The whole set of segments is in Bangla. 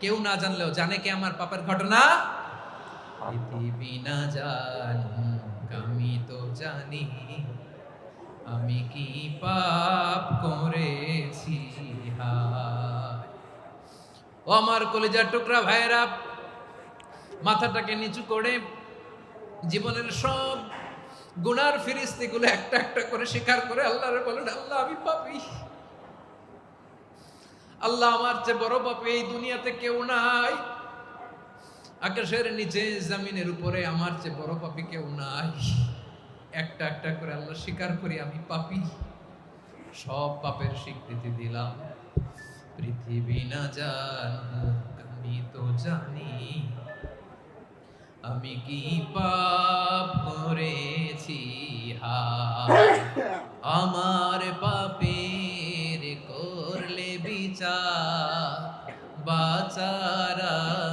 কেউ না জানলেও জানে কে আমার পাপের ঘটনা? পৃথিবী না জানুক আমি তো জানি আমি কি পাপ করেছি। হায় ও আমার কলিজার টুকরা ভাইয়েরা, মাথাটাকে নিচু করে জীবনের সব গুনার ফিরিস্তিগুলো একটা একটা করে স্বীকার করে আল্লাহরে বলেন, আল্লাহ আমি পাপী। আল্লাহ আমার চেয়ে বড় পাপী এই দুনিয়াতে কেউ নাই। আকাশের নিচে জমিনের উপরে আমার চেয়ে বড় পাপী কেউ নাই। একটা একটা করে আল্লাহ স্বীকার করি আমি পাপী। সব পাপের স্বীকৃতি দিলাম। পৃথিবী না জানুক আমি তো জানি আমি কি পাপ করেছি। হায় আমার পাপের করলে বিচার, বাঁচার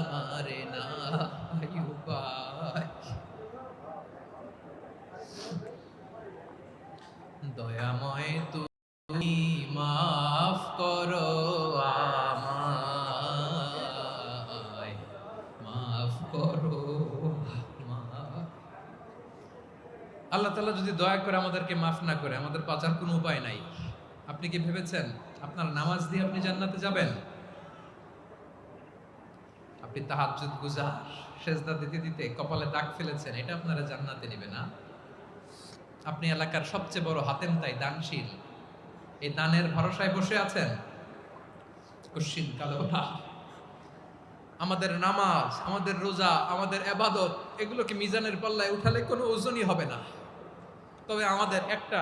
আমার নাই উপায়। দয়াময় তুমি মাফ করো আমায়, মাফ করো আমায়। আল্লাহ তাআলা যদি দয়া করে আমাদেরকে মাফ না করে, আমাদের বাঁচার কোনো উপায় নাই। আপনি কি ভেবেছেন আপনার নামাজ দিয়ে আপনি জান্নাতে যাবেন? আপনি তাহাজ্জুদ গুজার, সেজদা দিতে দিতে কপালে দাগ ফেলেছেন, এটা আপনারা জান্নাতে নেবে না। আপনি এলাকার সবচেয়ে বড় হাতেম তাই দানশীল, এই দানের ভরসায় বসে আছেন, কশিন কালো না। আমাদের নামাজ, আমাদের রোজা, আমাদের ইবাদত, এগুলোকে মিজানের পাল্লায় উঠালে কোনো ওজনই হবে না। তবে আমাদের একটা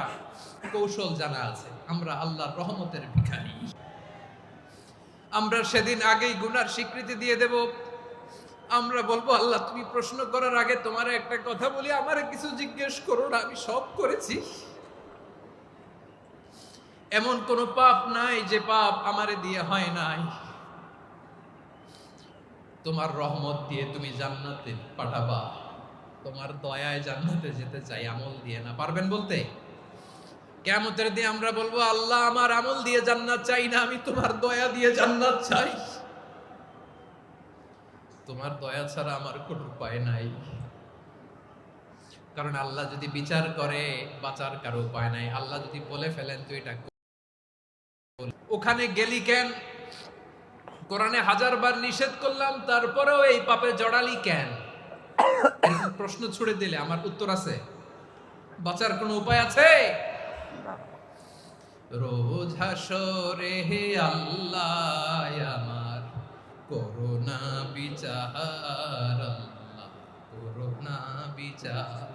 কৌশল জানা আছে, আমরা আল্লাহর রহমতের ভিখারি। আমরা সেদিন আগেই গুনার স্বীকৃতি দিয়ে দেব। আমরা বলবো, আল্লাহ তুমি প্রশ্ন করার আগে তোমার একটা কথা বলি, আমারে কিছু জিজ্ঞেস করো না, আমি সব করেছি। এমন কোন পাপ নাই যে পাপ আমারে দিয়ে হয় নাই। তোমার রহমত দিয়ে তুমি জান্নাতে পাঠাবা, তোমার দয়ায় জান্নাতে যেতে চাই, আমল দিয়ে না। পারবেন বলতে? কিয়ামতের দিন আমরা বলবো, আল্লাহ আমার আমল দিয়ে জান্নাত চাই না, আমি তোমার দয়া দিয়ে জান্নাত চাই। তোমার দয়া ছাড়া আমার কোনো উপায় নাই। কারণ আল্লাহ যদি বিচার করে বাঁচার কারো উপায় নাই। আল্লাহ যদি বলে ফেলেন তুই এটা ওখানে গেলি কেন? কোরআনে 1000 বার নিষেধ করলাম, তারপরেও এই পাপে জড়ালি কেন? এরকম প্রশ্ন ছুড়ে দিলে আমার উত্তর আছে? বাঁচার কোনো উপায় আছে? রোজ হাসরে হে আল্লাহ আমার করোনা বিচার, আল্লাহ করোনা বিচার।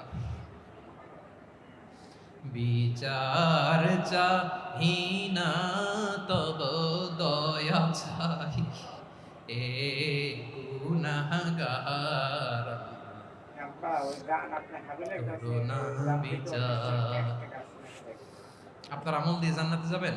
বিচার চাহি না তব দয়া চাই, এ গুনাহগার করোনা বিচার। আপনার আমল দিয়ে জান্নাতে যাবেন?